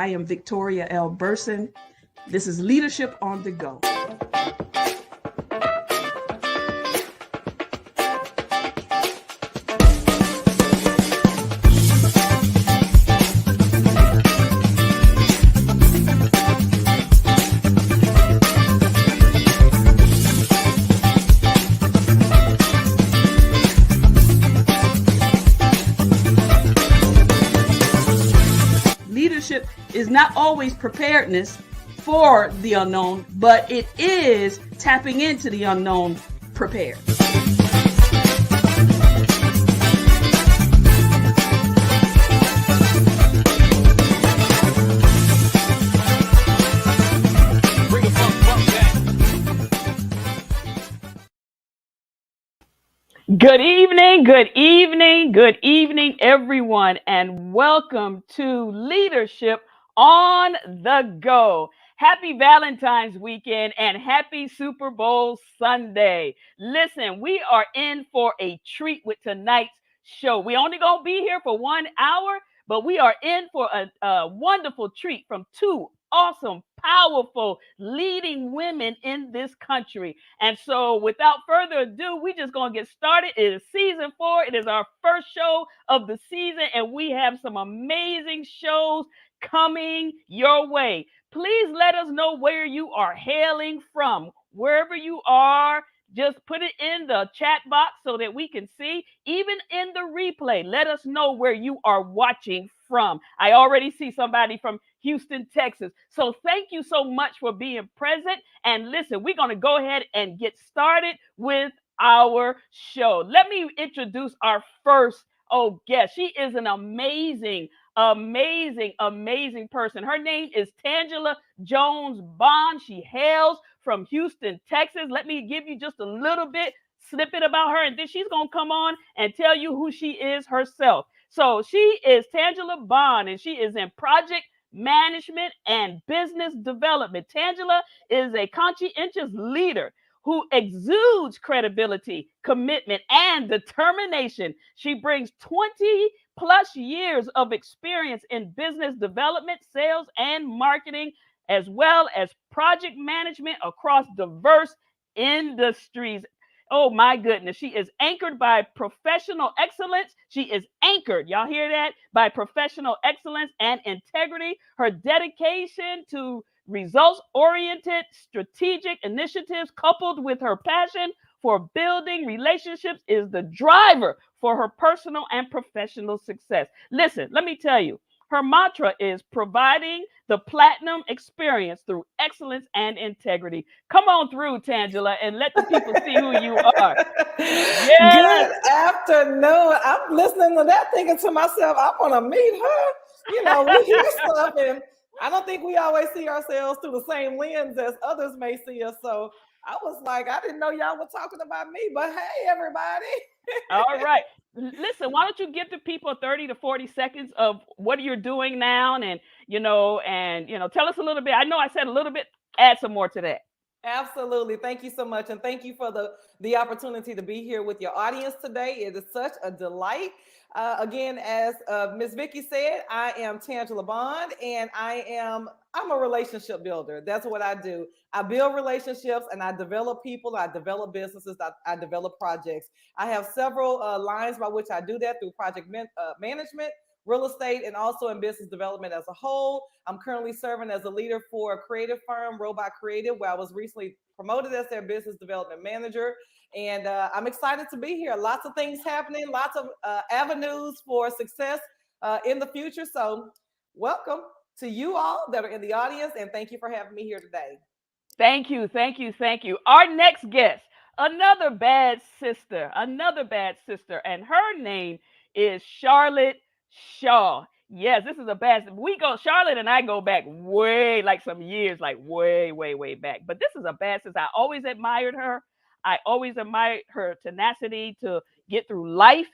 I am Victoria L. Burson. This is Leadership on the Go. Leadership is not always preparedness for the unknown, but it is tapping into the unknown prepared. Good evening, good evening, good evening, everyone, and welcome to Leadership on the Go. Happy Valentine's weekend and happy Super Bowl Sunday. Listen, we are in for a treat with tonight's show. We only gonna be here for 1 hour, but we are in for a wonderful treat from two awesome, powerful, leading women in this country. And so without further ado, we just gonna get started. It is season 4. It is our first show of the season, and we have some amazing shows coming your way. Please let us know where you are hailing from. Wherever you are, just put it in the chat box so that we can see. Even in the replay, let us know where you are watching from. I already see somebody from Houston, Texas. So thank you so much for being present. And listen, we're going to go ahead and get started with our show. Let me introduce our first guest. She is an amazing person. Her name is Tangela Jones Bond. She hails from Houston, Texas. Let me give you just a little bit snippet about her, and then she's going to come on and tell you who she is herself. So she is Tangela Bond, and she is in project management and business development. Tangela is a conscientious leader who exudes credibility, commitment, and determination. She brings 20 plus years of experience in business development, sales, and marketing, as well as project management across diverse industries. Oh my goodness. She is anchored by professional excellence. She is anchored, y'all hear that? By professional excellence and integrity. Her dedication to results-oriented strategic initiatives coupled with her passion for building relationships is the driver for her personal and professional success. Listen, let me tell you, her mantra is providing the platinum experience through excellence and integrity. Come on through, Tangela, and let the people see who you are. Yes. Good afternoon. I'm listening to that, thinking to myself, I want to meet her. You know, we hear stuff, and I don't think we always see ourselves through the same lens as others may see us. So I was like, I didn't know y'all were talking about me, but hey, everybody. All right. Listen, why don't you give the people 30 to 40 seconds of what you're doing now, and tell us a little bit. I know I said a little bit, add some more to that. Absolutely. Thank you so much. And thank you for the opportunity to be here with your audience today. It is such a delight. Again, as Ms. Vicky said, I am Tangela Bond, and I'm a relationship builder. That's what I do. I build relationships, and I develop people. I develop businesses. I develop projects. I have several lines by which I do that through project management, real estate, and also in business development as a whole. I'm currently serving as a leader for a creative firm, Robot Creative, where I was recently promoted as their business development manager. And I'm excited to be here. Lots of things happening, lots of avenues for success in the future. So welcome to you all that are in the audience, and thank you for having me here today. Thank you. Our next guest, another bad sister, and her name is Charlotte Shaw. Yes, this is a bad. Charlotte and I go back way, like some years, like way back. But this is a bad sister. I always admired her. I always admired her tenacity to get through life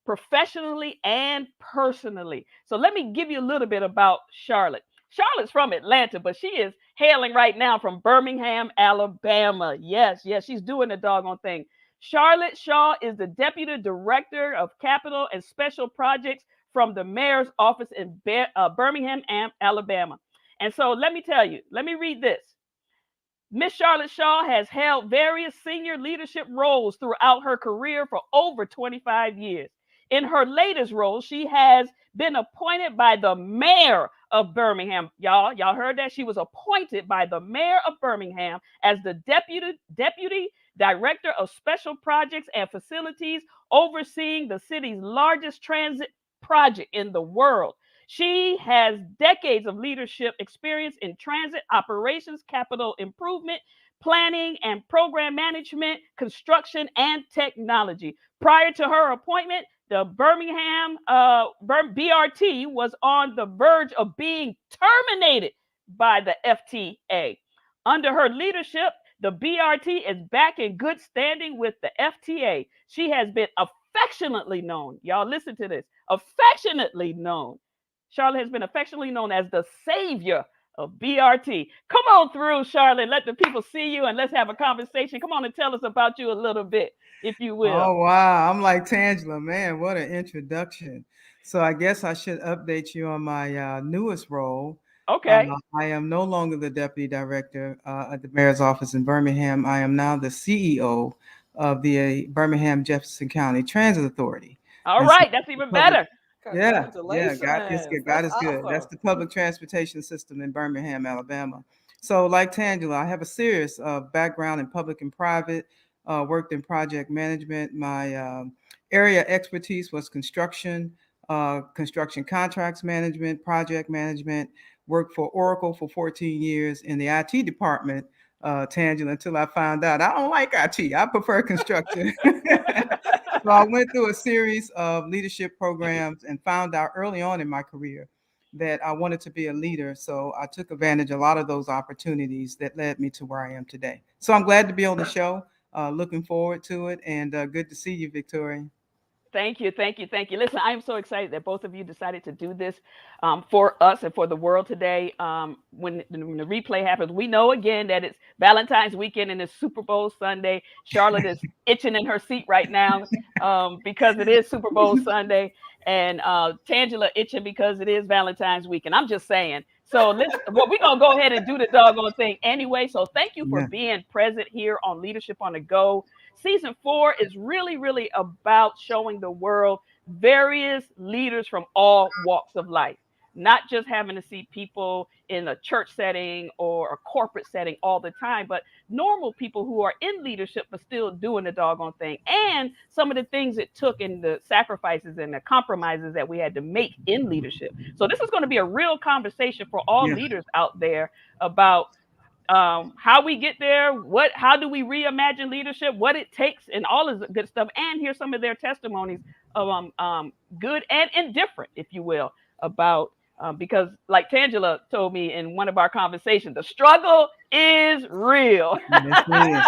professionally and personally. So let me give you a little bit about Charlotte. Charlotte's from Atlanta, but she is hailing right now from Birmingham, Alabama. Yes, she's doing the doggone thing. Charlotte Shaw is the Deputy Director of Capital and Special Projects from the mayor's office in Birmingham, Alabama. And so let me tell you, let me read this. Miss Charlotte Shaw has held various senior leadership roles throughout her career for over 25 years. In her latest role, she has been appointed by the mayor of Birmingham. Y'all heard that? She was appointed by the mayor of Birmingham as the deputy director of special projects and facilities, overseeing the city's largest transit project in the world. She has decades of leadership experience in transit operations, capital improvement, planning and program management, construction, and technology. Prior to her appointment, the Birmingham BRT was on the verge of being terminated by the FTA. Under her leadership, the BRT is back in good standing with the FTA. She has been affectionately known, y'all listen to this, affectionately known. Charlotte has been affectionately known as the savior of BRT. Come on through, Charlotte. Let the people see you and let's have a conversation. Come on and tell us about you a little bit, if you will. Oh, wow. I'm like Tangela, man. What an introduction. So I guess I should update you on my newest role. Uh, Okay. I am no longer the deputy director at the mayor's office in Birmingham. I am now the CEO of the Birmingham Jefferson County Transit Authority. All And so right. That's the even public, better. yeah, God is Congratulations. good. God That's is good. That's awesome. the public transportation system in Birmingham, Alabama. So, like Tangela, I have a serious background in public and private. Worked in project management. My area expertise was construction contracts management, project management. Worked for Oracle for 14 years in the IT department, Tangela, until I found out I don't like IT. I prefer construction. So I went through a series of leadership programs and found out early on in my career that I wanted to be a leader. So I took advantage of a lot of those opportunities that led me to where I am today. So I'm glad to be on the show. Looking forward to it, and good to see you, Victoria. Thank you, thank you, thank you. Listen, I am so excited that both of you decided to do this for us and for the world today. When the replay happens, we know again that it's Valentine's weekend and it's Super Bowl Sunday. Charlotte is itching in her seat right now because it is Super Bowl Sunday, and Tangela itching because it is Valentine's weekend. I'm just saying. So we're gonna go ahead and do the doggone thing anyway. So thank you for Yeah. being present here on Leadership on the Go. Season 4 is really, really about showing the world various leaders from all walks of life, not just having to see people in a church setting or a corporate setting all the time, but normal people who are in leadership but still doing the doggone thing, and some of the things it took and the sacrifices and the compromises that we had to make in leadership. So this is going to be a real conversation for all Yeah. leaders out there about how we get there, how do we reimagine leadership, what it takes, and all of the good stuff. And here's some of their testimonies of good and indifferent, if you will, about because like Tangela told me in one of our conversations, the struggle is real. Yes, it is.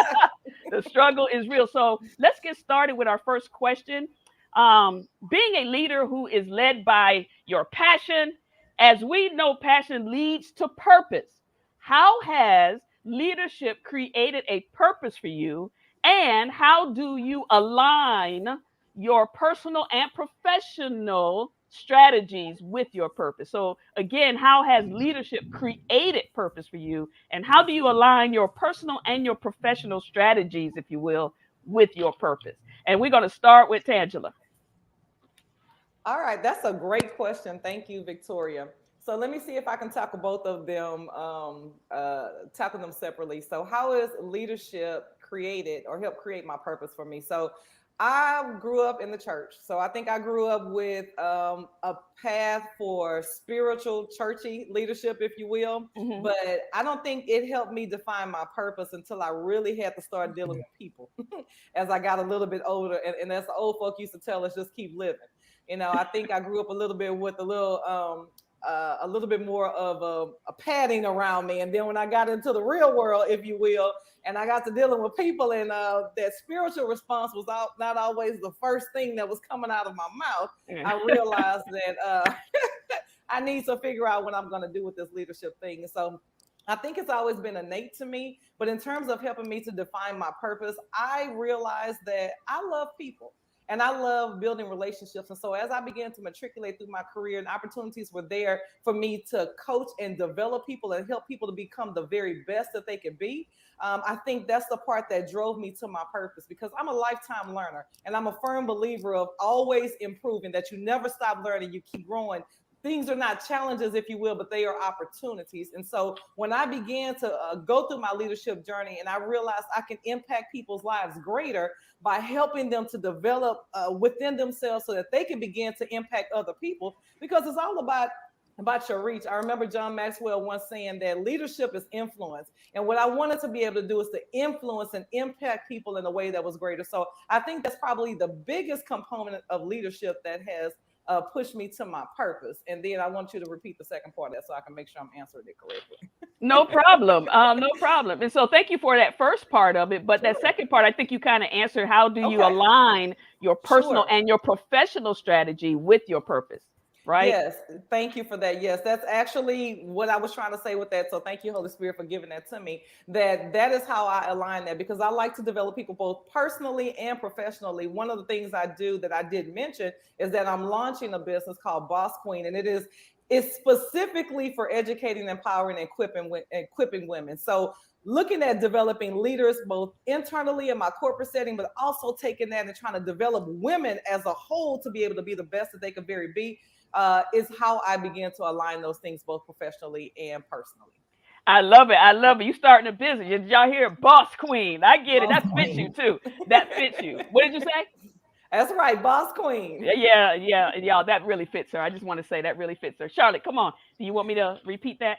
The struggle is real. So let's get started with our first question. Being a leader who is led by your passion, as we know, passion leads to purpose. How has leadership created a purpose for you? And how do you align your personal and professional strategies with your purpose? So, again, how has leadership created purpose for you? And how do you align your personal and your professional strategies, if you will, with your purpose? And we're going to start with Tangela. All right, that's a great question. Thank you, Victoria. So let me see if I can tackle both of them, tackle them separately. So, how is leadership created or helped create my purpose for me? So, I grew up in the church. So, I think I grew up with a path for spiritual, churchy leadership, if you will. Mm-hmm. But I don't think it helped me define my purpose until I really had to start dealing with people as I got a little bit older. And as the old folk used to tell us, just keep living. I think I grew up a little bit with a little bit more of a padding around me. And then when I got into the real world, if you will, and I got to dealing with people, and that spiritual response was not always the first thing that was coming out of my mouth, I realized that I need to figure out what I'm going to do with this leadership thing. And so I think it's always been innate to me. But in terms of helping me to define my purpose, I realized that I love people. and I love building relationships. And so as I began to matriculate through my career, and opportunities were there for me to coach and develop people and help people to become the very best that they could be. I think that's the part that drove me to my purpose, because I'm a lifetime learner, and I'm a firm believer of always improving, that you never stop learning, you keep growing. Things are not challenges, if you will, but they are opportunities. And so when I began to go through my leadership journey, and I realized I can impact people's lives greater by helping them to develop within themselves so that they can begin to impact other people, because it's all about your reach. I remember John Maxwell once saying that leadership is influence. And what I wanted to be able to do is to influence and impact people in a way that was greater. So I think that's probably the biggest component of leadership that has pushed me to my purpose. And then I want you to repeat the second part of that so I can make sure I'm answering it correctly. No problem. No problem. And so thank you for that first part of it. But that Sure. second part, I think you kind of answered, how do you Okay. align your personal Sure. and your professional strategy with your purpose? Right? Yes, thank you for that. Yes, that's actually what I was trying to say with that. So thank you, Holy Spirit, for giving that to me. That is how I align that, because I like to develop people both personally and professionally. One of the things I do that I did mention is that I'm launching a business called Boss Queen, and it's specifically for educating, empowering, and equipping women. So looking at developing leaders both internally in my corporate setting, but also taking that and trying to develop women as a whole to be able to be the best that they could very be, is how I began to align those things both professionally and personally. I love it. I love it. You starting a business. Did y'all hear Boss Queen? I get it. Boss That fits you Queen. too. That fits you. What did you say? That's right, Boss Queen. Yeah. Y'all, that really fits her. I just want to say that really fits her. Charlotte, come on. Do you want me to repeat that?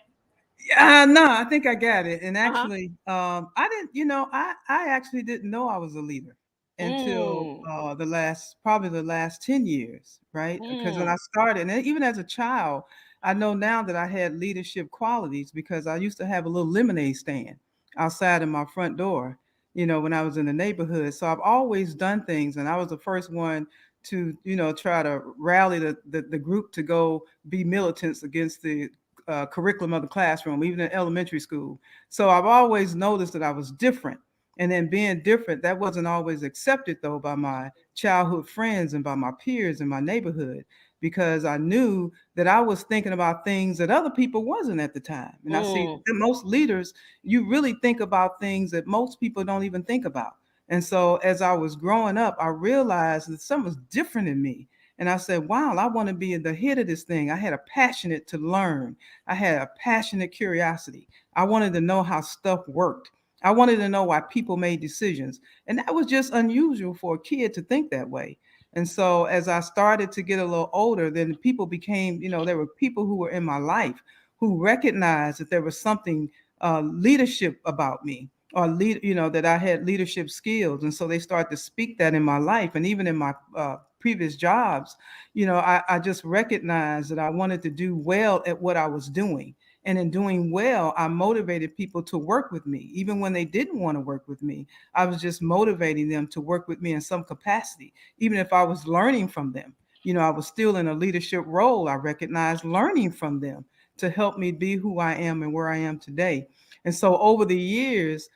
Yeah, no, I think I got it. And Uh-huh. actually, I didn't, I actually didn't know I was a leader until Mm. probably the last 10 years, right? Because when I Mm. started, and even as a child, I know now that I had leadership qualities because I used to have a little lemonade stand outside of my front door, when I was in the neighborhood. So I've always done things, and I was the first one to, try to rally the group to go be militants against the curriculum of the classroom, even in elementary school. So I've always noticed that I was different. And then being different, that wasn't always accepted, though, by my childhood friends and by my peers in my neighborhood, because I knew that I was thinking about things that other people wasn't at the time. And I see Mm. that most leaders, you really think about things that most people don't even think about. And so as I was growing up, I realized that something was different in me. And I said, wow, I want to be at the head of this thing. I had a passionate to learn. I had a passionate curiosity. I wanted to know how stuff worked. I wanted to know why people made decisions. And that was just unusual for a kid to think that way. And so as I started to get a little older, then people became, there were people who were in my life who recognized that there was something leadership about me, or that I had leadership skills. And so they started to speak that in my life. And even in my previous jobs, I just recognized that I wanted to do well at what I was doing. And in doing well, I motivated people to work with me, even when they didn't want to work with me. I was just motivating them to work with me in some capacity, even if I was learning from them. I was still in a leadership role. I recognized learning from them to help me be who I am and where I am today. And so over the years,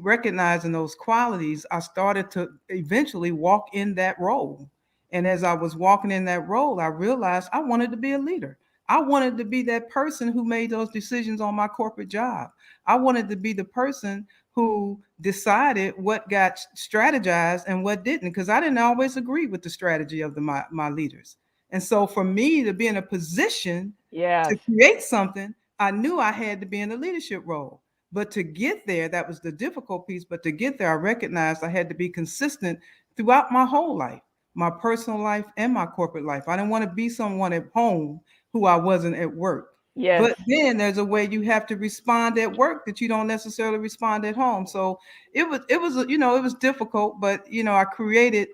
recognizing those qualities, I started to eventually walk in that role. And as I was walking in that role, I realized I wanted to be a leader. I wanted to be that person who made those decisions on my corporate job. I wanted to be the person who decided what got strategized and what didn't, because I didn't always agree with the strategy of my leaders. And so for me to be in a position Yes. to create something, I knew I had to be in a leadership role. But to get there, that was the difficult piece. But to get there, I recognized I had to be consistent throughout my whole life, my personal life and my corporate life. I didn't want to be someone at home who I wasn't at work. Yes. But then there's a way you have to respond at work that you don't necessarily respond at home. So it was difficult, but I created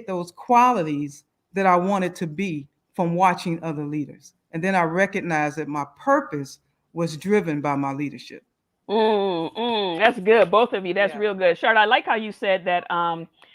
those qualities that I wanted to be from watching other leaders. And then I recognized that my purpose was driven by my leadership. That's good. Both of you. That's Yeah. real good. Charlotte, I like how you said that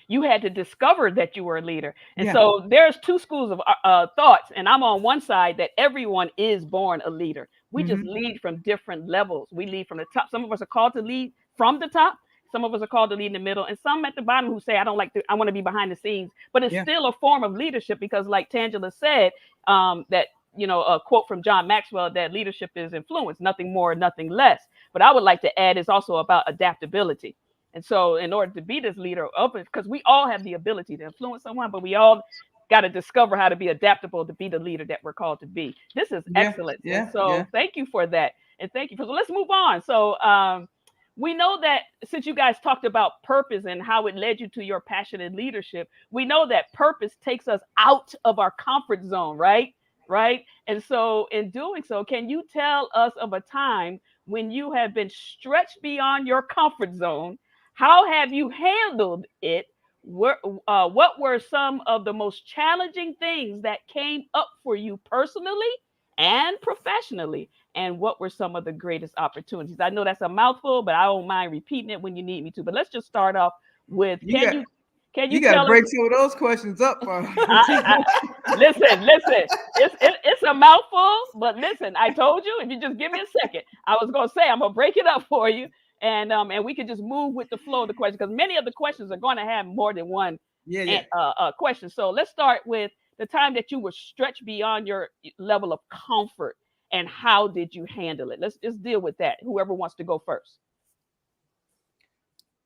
you had to discover that you were a leader. And Yeah. so there's two schools of thoughts. And I'm on one side that everyone is born a leader. We just Hmm. lead from different levels. We lead from the top. Some of us are called to lead from the top. Some of us are called to lead in the middle, and some at the bottom who say, I don't like to, I want to be behind the scenes. But it's Yeah. still a form of leadership because, like Tangela said, that, a quote from John Maxwell, that leadership is influence, nothing more, nothing less. But I would like to add, it's also about adaptability. And so, in order to be this leader of it, because we all have the ability to influence someone, but we all got to discover how to be adaptable to be the leader that we're called to be. This is Yeah. excellence. And Yeah. so, Yeah. thank you for that. And thank you for, so let's move on. So, we know that since you guys talked about purpose and how it led you to your passion in leadership, we know that purpose takes us out of our comfort zone, right? Right. And so, in doing so, can you tell us of a time when you have been stretched beyond your comfort zone? How have you handled it? What were some of the most challenging things that came up for you personally and professionally? And what were some of the greatest opportunities? I know that's a mouthful, but I don't mind repeating it when you need me to. But let's just start off with, You got can you you got to tell us? break some of those questions up. Listen. It's a mouthful, but listen. I told you, if you just give me a second, I was gonna say I'm gonna break it up for you, and we can just move with the flow of the question because many of the questions are going to have more than one Yeah. Yeah. question. So let's start with the time that you were stretched beyond your level of comfort, and how did you handle it? Let's just deal with that. Whoever wants to go first.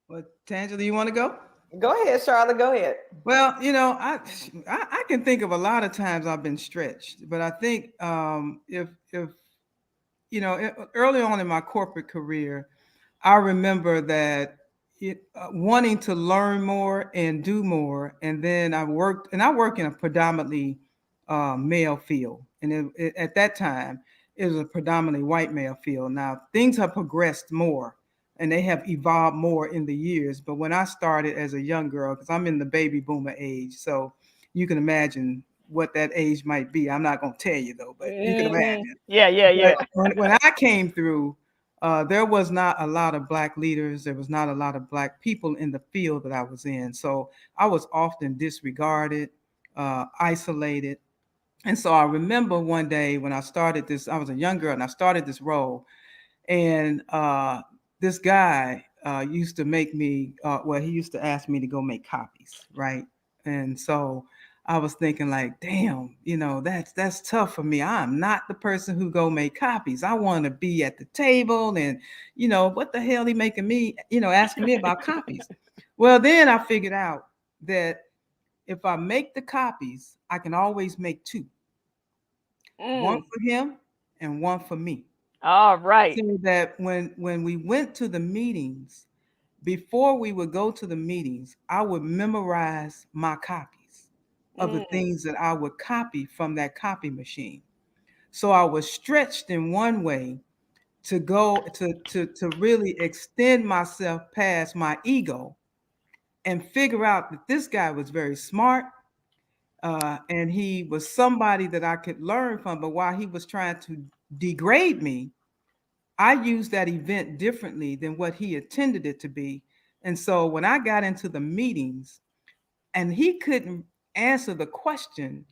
Well, Tangela, you want to go? Go ahead, Charlotte. Go ahead. Well, I can think of a lot of times I've been stretched, but I think if early on in my corporate career, I remember that wanting to learn more and do more, and then I work in a predominantly male field, and at that time it was a predominantly white male field. Now things have progressed more, and they have evolved more in the years. But when I started as a young girl, because I'm in the baby boomer age, so you can imagine what that age might be. I'm not going to tell you though, but you can imagine. Yeah. But when I came through, there was not a lot of Black leaders. There was not a lot of Black people in the field that I was in. So I was often disregarded, isolated. And so I remember one day when I started this, I was a young girl and I started this role. And this guy used to make me, he used to ask me to go make copies, right? And so I was thinking like, damn, that's tough for me. I'm not the person who go make copies. I want to be at the table, and what the hell he making me, asking me about copies. Well, then I figured out that if I make the copies, I can always make two, one for him and one for me. All right. So that when we went to the meetings, before we would go to the meetings, I would memorize my copies of the things that I would copy from that copy machine. So I was stretched in one way to go to really extend myself past my ego and figure out that this guy was very smart, and he was somebody that I could learn from. But while he was trying to degrade me, I used that event differently than what he intended it to be. And so when I got into the meetings and he couldn't answer the question,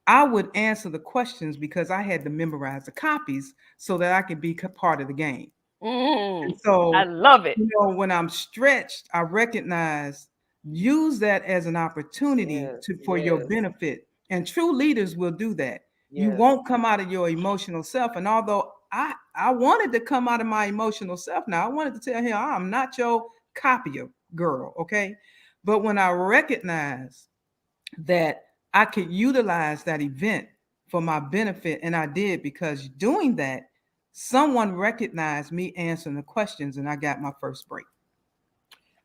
I would answer the questions because I had to memorize the copies so that I could be part of the game. And I so, love it. when I'm stretched, I recognize, use that as an opportunity Yes, for your yes, benefit. And true leaders will do that. You yes. won't come out of your emotional self. And although I wanted to come out of my emotional self, now I wanted to tell him, I'm not your copier girl, okay? But when I recognized that I could utilize that event for my benefit, and I did, because doing that, someone recognized me answering the questions, and I got my first break.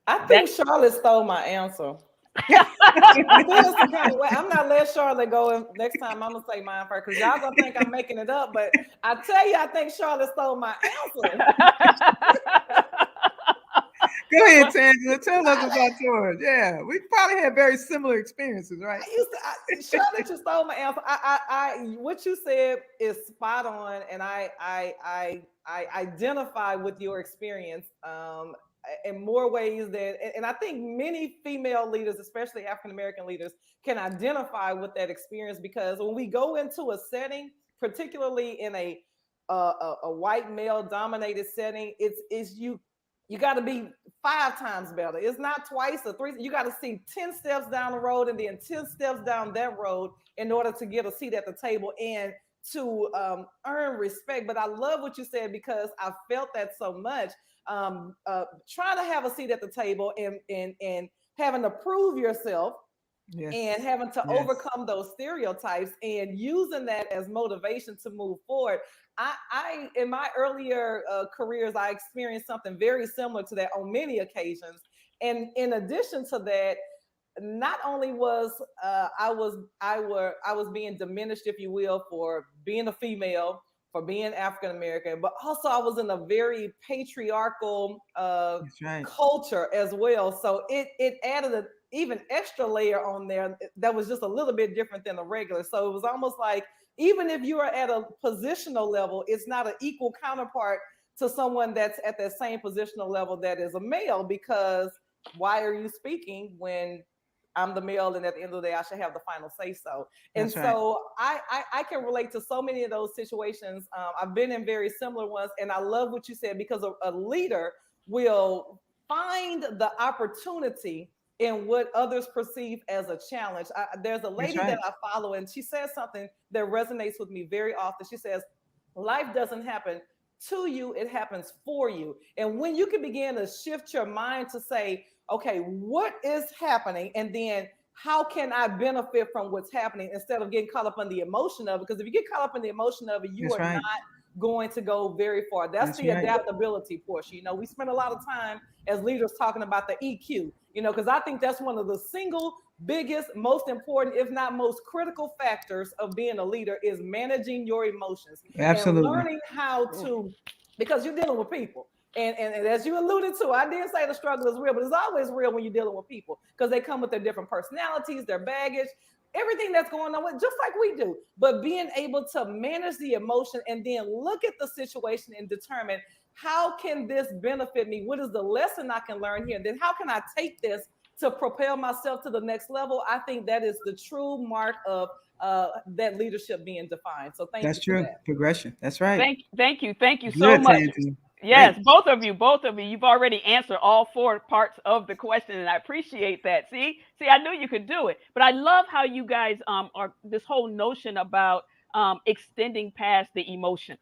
I That think Charlotte stole my answer. I feel some kind of way. I'm not letting Charlotte go. And next time I'm gonna say mine first because y'all gonna think I'm making it up. But I tell you, I think Charlotte stole my answer. Go ahead, Tangela. Tell us about yours. Yeah, we probably had very similar experiences, right? Charlotte just stole my answer. What you said is spot on, and I identify with your experience. In more ways than, and I think many female leaders, especially African American leaders, can identify with that experience, because when we go into a setting, particularly in a white male dominated setting, it's you you got to be 5 times better. It's not twice or three. You got to see 10 steps down the road and then 10 steps down that road in order to get a seat at the table and to earn respect. But I love what you said because I felt that so much. Trying to have a seat at the table and having to prove yourself Yes. and having to Yes. overcome those stereotypes and using that as motivation to move forward. I in my earlier careers, I experienced something very similar to that on many occasions. And in addition to that, not only was I was being diminished, if you will, for being a female, for being African American, but also I was in a very patriarchal That's right. culture as well. So it added an even extra layer on there that was just a little bit different than the regular. So it was almost like even if you are at a positional level, it's not an equal counterpart to someone that's at that same positional level that is a male, because why are you speaking when I'm the male, and at the end of the day, I should have the final say so. And That's right. so I can relate to so many of those situations. I've been in very similar ones, and I love what you said, because a leader will find the opportunity in what others perceive as a challenge. There's a That's lady right. that I follow, and she says something that resonates with me very often. She says, life doesn't happen to you, it happens for you. And when you can begin to shift your mind to say, okay, what is happening? And then how can I benefit from what's happening instead of getting caught up in the emotion of it? Because if you get caught up in the emotion of it, you That's are right. not going to go very far. That's That's the right. adaptability portion. You know, we spend a lot of time as leaders talking about the EQ, you know, because I think that's one of the single biggest, most important, if not most critical factors of being a leader is managing your emotions and Absolutely. learning how to, because you're dealing with people. And as you alluded to, I did say the struggle is real, but it's always real when you're dealing with people because they come with their different personalities, their baggage, everything that's going on with, just like we do. But being able to manage the emotion and then look at the situation and determine how can this benefit me? What is the lesson I can learn here? Then how can I take this to propel myself to the next level? I think that is the true mark of that leadership being defined. So thank That's you for true. that. Progression. That's right. Thank you so Good, much. Tangela. Yes, Great. both of you, you've already answered all 4 parts of the question, and I appreciate that. See, I knew you could do it, but I love how you guys are this whole notion about extending past the emotion,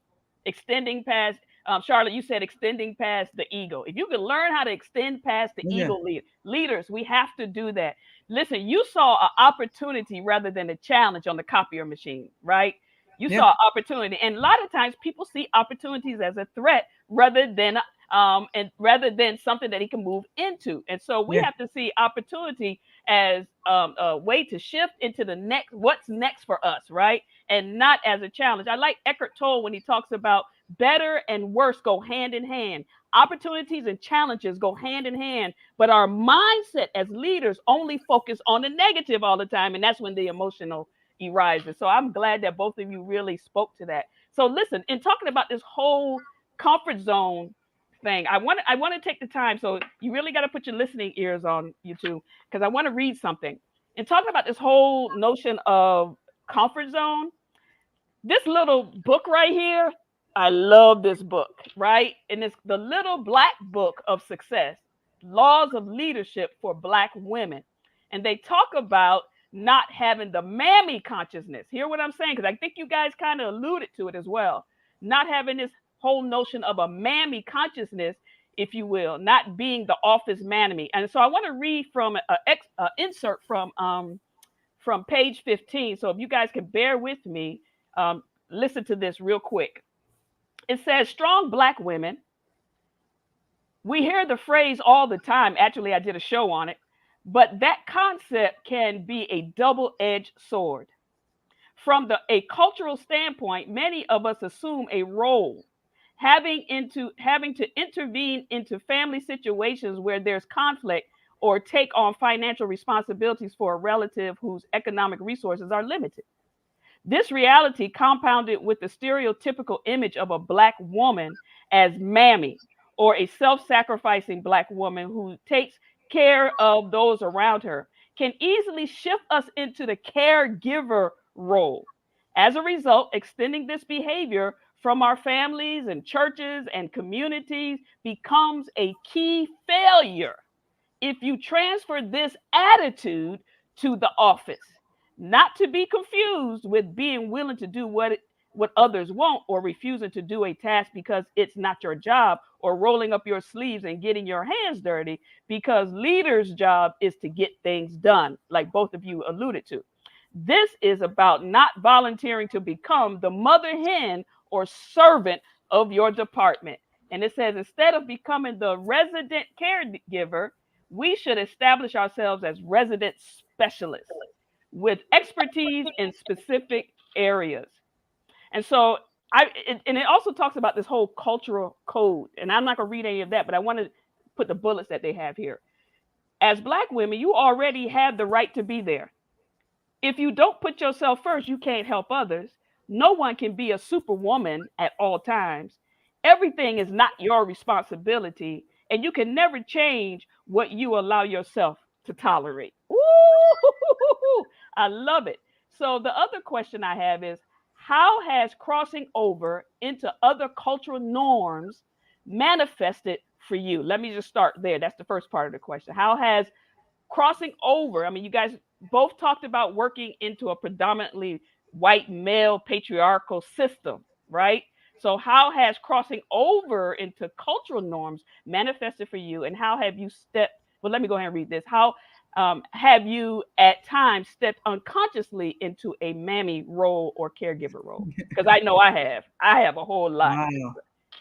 extending past. Charlotte, you said extending past the ego. If you could learn how to extend past the Oh, yeah. ego, leaders, we have to do that. Listen, you saw an opportunity rather than a challenge on the copier machine, right? You Yeah. saw opportunity, and a lot of times people see opportunities as a threat rather than something that he can move into. And so we Yeah. have to see opportunity as a way to shift into the next, what's next for us, right? And not as a challenge. I like Eckhart Tolle when he talks about better and worse go hand in hand. Opportunities and challenges go hand in hand, but our mindset as leaders only focus on the negative all the time, and that's when the emotional arises. So I'm glad that both of you really spoke to that. So listen, in talking about this whole comfort zone thing, I want to take the time. So you really got to put your listening ears on, you two, because I want to read something. In talking about this whole notion of comfort zone, this little book right here, I love this book, right? And it's the Little Black Book of Success, Laws of Leadership for Black Women. And they talk about not having the mammy consciousness. Hear what I'm saying? Because I think you guys kind of alluded to it as well. Not having this whole notion of a mammy consciousness, if you will, not being the office mammy. And so I want to read from an insert from page 15. So if you guys can bear with me, listen to this real quick. It says, strong Black women. We hear the phrase all the time. Actually, I did a show on it. But that concept can be a double-edged sword. From a cultural standpoint, many of us assume a role, having to intervene into family situations where there's conflict or take on financial responsibilities for a relative whose economic resources are limited. This reality, compounded with the stereotypical image of a Black woman as mammy, or a self sacrificing Black woman who takes care of those around her, can easily shift us into the caregiver role. As a result, extending this behavior from our families and churches and communities becomes a key failure if you transfer this attitude to the office, not to be confused with being willing to do what others want, or refusing to do a task because it's not your job, or rolling up your sleeves and getting your hands dirty, because leaders' job is to get things done, like both of you alluded to. This is about not volunteering to become the mother hen or servant of your department. And it says instead of becoming the resident caregiver, we should establish ourselves as resident specialists with expertise in specific areas. And so and it also talks about this whole cultural code. And I'm not going to read any of that, but I want to put the bullets that they have here. As Black women, you already have the right to be there. If you don't put yourself first, you can't help others. No one can be a superwoman at all times. Everything is not your responsibility, and you can never change what you allow yourself to tolerate. Ooh, I love it. So the other question I have is, how has crossing over into other cultural norms manifested for you? Let me just start there. That's the first part of the question. How has crossing over, I mean, you guys both talked about working into a predominantly white male patriarchal system, right? So how has crossing over into cultural norms manifested for you, and how have you stepped, well, let me go ahead and read this. How have you at times stepped unconsciously into a mammy role or caregiver role? Because I know I have a whole lot.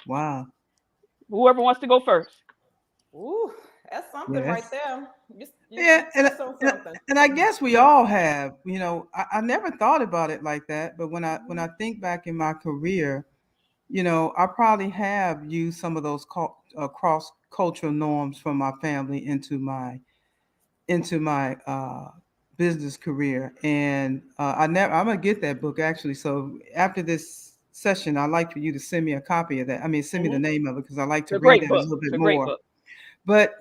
Wow. Whoever wants to go first. Ooh, that's something right there. Yeah, Something. and I guess we all have. I never thought about it like that, but when I think back in my career, I probably have used some of those cross cultural norms from my family into my business career. And I'm gonna get that book actually. So after this session, I'd like for you to send me a copy of that. I mean, send me the name of it, because I like It's to a read great that a book. little It's bit a great more. book. But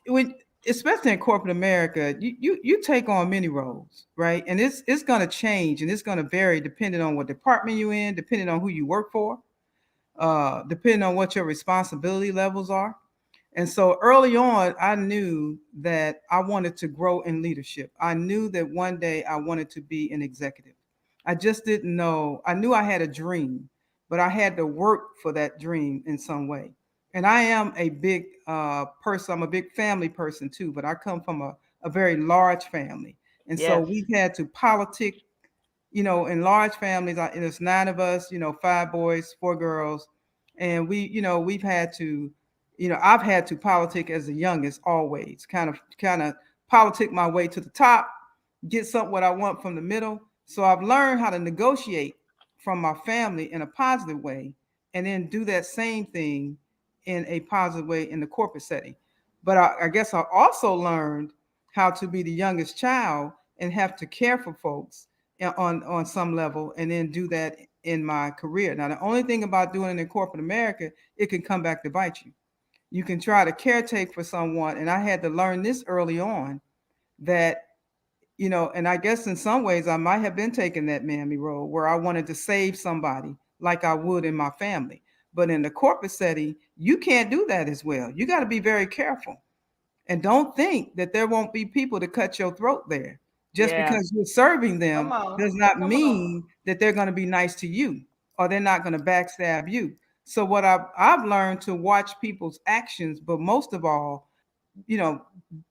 when especially in corporate America, you take on many roles, right? And it's going to change, and it's going to vary depending on what department you're in, depending on who you work for, depending on what your responsibility levels are. And so early on, I knew that I wanted to grow in leadership. I knew that one day I wanted to be an executive. I just didn't know. I knew I had a dream, but I had to work for that dream in some way. And I am a big person. I'm a big family person too, but I come from a very large family. And so Yes. we've had to politic, in large families. And there's 9 of us, 5 boys, 4 girls. And we've had to, I've had to politic as the youngest always, kind of politic my way to the top, get something what I want from the middle. So I've learned how to negotiate from my family in a positive way, and then do that same thing in a positive way in the corporate setting. But I guess I also learned how to be the youngest child and have to care for folks on some level, and then do that in my career. Now, the only thing about doing it in corporate America, it can come back to bite you. You can try to caretake for someone, and I had to learn this early on, that and I guess in some ways I might have been taking that mammy role where I wanted to save somebody like I would in my family. But in the corporate setting, you can't do that as well. You got to be very careful. And don't think that there won't be people to cut your throat there. Just Yeah. because you're serving Come them on. does not Come on. mean that they're going to be nice to you, or they're not going to backstab you. So what I've learned to watch people's actions, but most of all, you know,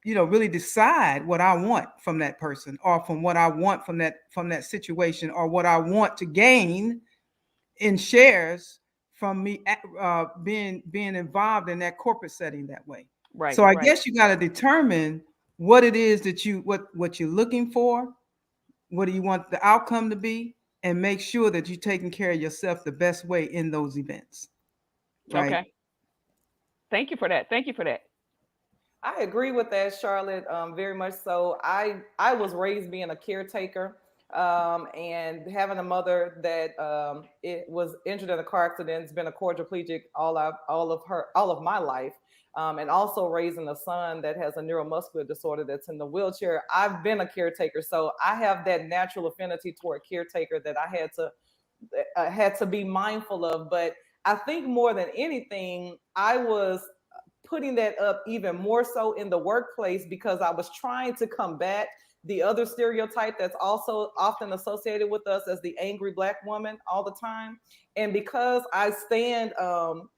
really decide what I want from that person, or from what I want from that situation, or what I want to gain in shares from me being involved in that corporate setting that way. Right. So I Right. guess you got to determine what it is that what you're looking for, what do you want the outcome to be, and make sure that you're taking care of yourself the best way in those events, right? Okay. Thank you for that. Thank you for that. I agree with that, Charlotte. Very much so. I was raised being a caretaker, and having a mother that it was injured in a car accident. Has been a quadriplegic all of my life, and also raising a son that has a neuromuscular disorder that's in the wheelchair. I've been a caretaker, so I have that natural affinity toward caretaker that I had to had to be mindful of. But I think more than anything, I was putting that up even more so in the workplace because I was trying to combat the other stereotype that's also often associated with us as the angry Black woman all the time. And because I stand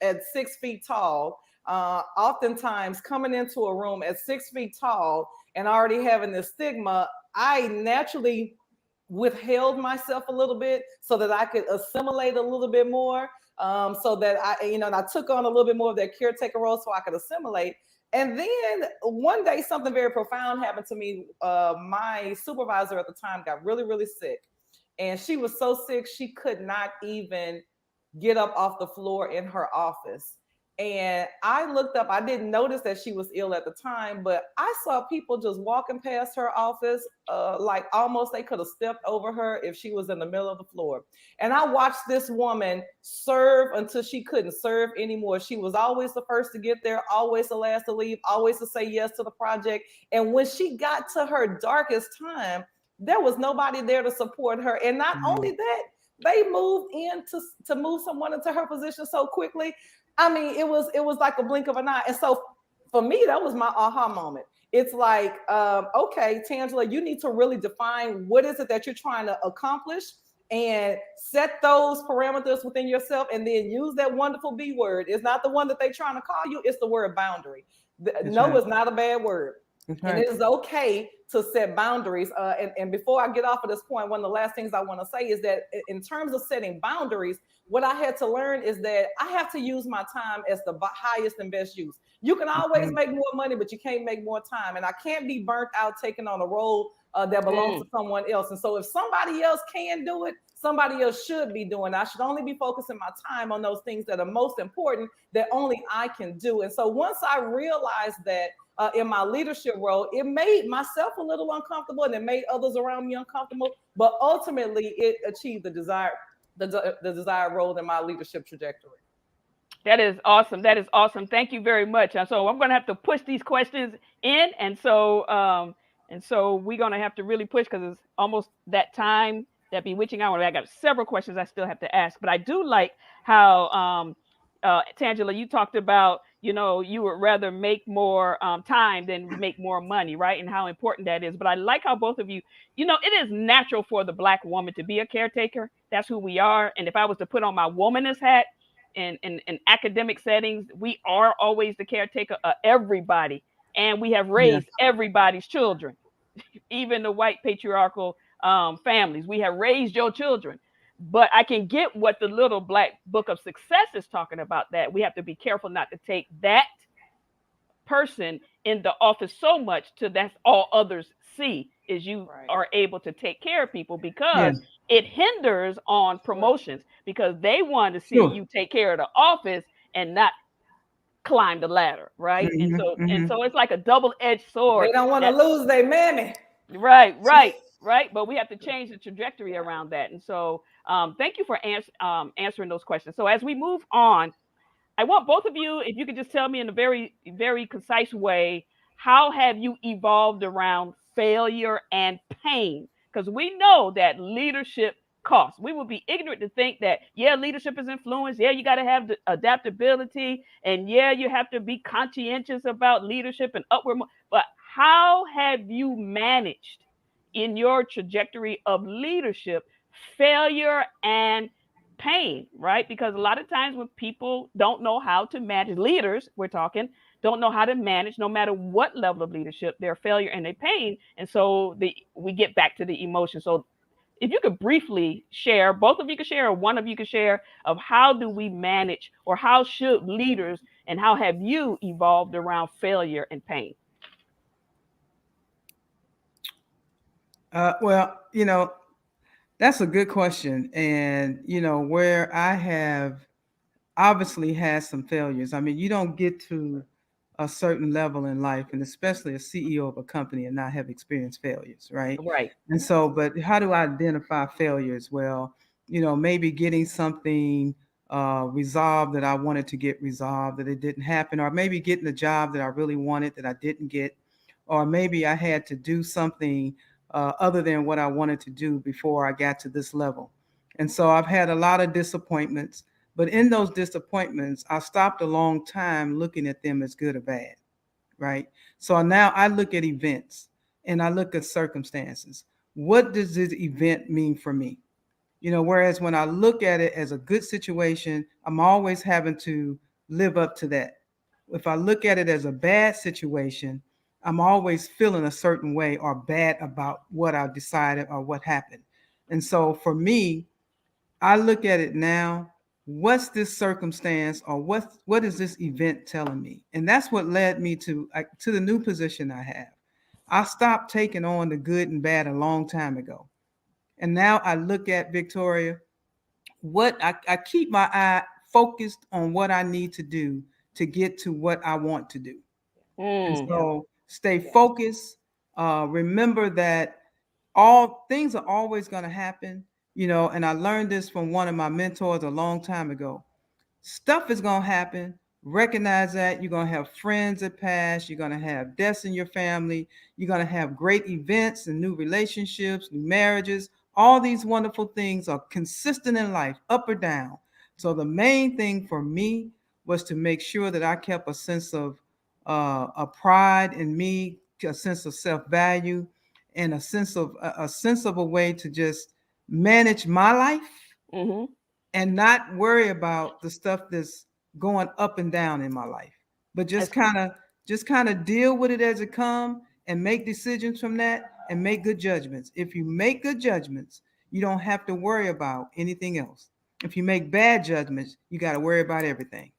at 6 feet tall, oftentimes coming into a room at 6 feet tall and already having this stigma, I naturally withheld myself a little bit so that I could assimilate a little bit more. So that and I took on a little bit more of that caretaker role so I could assimilate. And then one day, something very profound happened to me. My supervisor at the time got really, really sick. And she was so sick, she could not even get up off the floor in her office. And I looked up, I didn't notice that she was ill at the time, but I saw people just walking past her office, like almost they could have stepped over her if she was in the middle of the floor. And I watched this woman serve until she couldn't serve anymore. She was always the first to get there, always the last to leave, always to say yes to the project. And when she got to her darkest time, there was nobody there to support her. And not only that, they moved in to move someone into her position so quickly. I mean, it was like a blink of an eye. And so for me, that was my aha moment. It's like, okay, Tangela, you need to really define what is it that you're trying to accomplish and set those parameters within yourself, and then use that wonderful B word. It's not the one that they're trying to call you, it's the word boundary. No is not a bad word. And it is okay to set boundaries. And before I get off of this point, one of the last things I want to say is that in terms of setting boundaries, what I had to learn is that I have to use my time as the highest and best use. You can always make more money, but you can't make more time. And I can't be burnt out taking on a role that belongs to someone else. And so if somebody else can do it, somebody else should be doing it. I should only be focusing my time on those things that are most important that only I can do. And so once I realized that, in my leadership role, it made myself a little uncomfortable and it made others around me uncomfortable, but ultimately it achieved the desired role in my leadership trajectory. That is awesome. That is awesome. Thank you very much. And so I'm going to have to push these questions in. And so we're going to have to really push because it's almost that time, that bewitching hour. I got several questions I still have to ask, but I do like how, Tangela, you talked about, you would rather make more time than make more money, right? And how important that is. But I like how both of you, it is natural for the Black woman to be a caretaker. That's who we are. And if I was to put on my womanist hat in academic settings, we are always the caretaker of everybody. And we have raised everybody's children, even the white patriarchal families. We have raised your children. But I can get what the Little Black Book of Success is talking about, that we have to be careful not to take that person in the office so much to that's all others see is you are able to take care of people, because it hinders on promotions because they want to see you take care of the office and not climb the ladder, right? And so it's like a double-edged sword. They don't want to lose their mammy. Right. But we have to change the trajectory around that. And so thank you for answering those questions. So as we move on, I want both of you, if you could just tell me in a very, very concise way, how have you evolved around failure and pain? Because we know that leadership costs. We would be ignorant to think that, leadership is influence. You got to have the adaptability. And you have to be conscientious about leadership and upward. But how have you managed in your trajectory of leadership failure and pain, right? Because a lot of times when people don't know how to manage, leaders, we're talking, don't know how to manage no matter what level of leadership, their failure and their pain. And so we get back to the emotion. So if you could briefly share, both of you could share, or one of you could share, of how do we manage, or how should leaders, and how have you evolved around failure and pain? Well, that's a good question. And, where I have obviously had some failures. I mean, you don't get to a certain level in life, and especially a CEO of a company, and not have experienced failures, right? Right. And so, but how do I identify failures? Well, maybe getting something resolved that I wanted to get resolved, that it didn't happen, or maybe getting the job that I really wanted that I didn't get, or maybe I had to do something other than what I wanted to do before I got to this level. And so I've had a lot of disappointments, but in those disappointments, I stopped a long time looking at them as good or bad, right? So now I look at events and I look at circumstances. What does this event mean for me? Whereas when I look at it as a good situation, I'm always having to live up to that. If I look at it as a bad situation, I'm always feeling a certain way or bad about what I decided or what happened. And so for me, I look at it now, what's this circumstance or what is this event telling me? And that's what led me to the new position I have. I stopped taking on the good and bad a long time ago. And now I look at Victoria, I keep my eye focused on what I need to do to get to what I want to do. And so stay focused. Remember that all things are always going to happen, and I learned this from one of my mentors a long time ago. Stuff is going to happen. Recognize that you're going to have friends that pass. You're going to have deaths in your family. You're going to have great events and new relationships, new marriages. All these wonderful things are consistent in life, up or down. So the main thing for me was to make sure that I kept a sense of a pride in me, a sense of self-value, and a sense of a way to just manage my life and not worry about the stuff that's going up and down in my life, but just kind of deal with it as it comes and make decisions from that and make good judgments. If you make good judgments, you don't have to worry about anything else. If you make bad judgments, you got to worry about everything.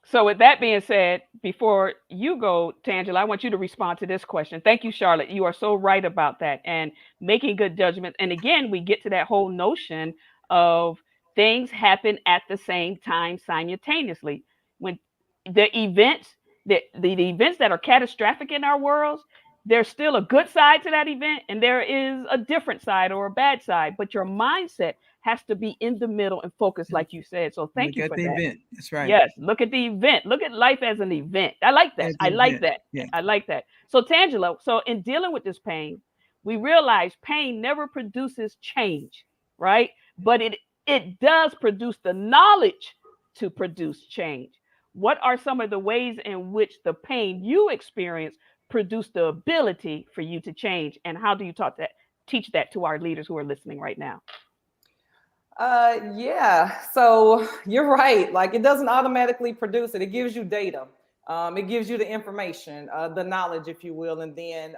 So, with that being said, before you go, Tangela, I want you to respond to this question. Thank you, Charlotte. You are so right about that and making good judgments. And again, we get to that whole notion of things happen at the same time simultaneously. When the events, the events that are catastrophic in our worlds, there's still a good side to that event, and there is a different side or a bad side. But your mindset has to be in the middle and focused, like you said. So, thank Look you at for the that. event. That's right. Yes, look at the event. Look at life as an event. I like that. As I the like event. that. Yeah. I like that. So, Tangela, so in dealing with this pain, we realize pain never produces change, right? But it does produce the knowledge to produce change. What are some of the ways in which the pain you experience produced the ability for you to change? And how do you teach that to our leaders who are listening right now? Yeah. So you're right. Like it doesn't automatically produce it. It gives you data. It gives you the information, the knowledge, if you will, and then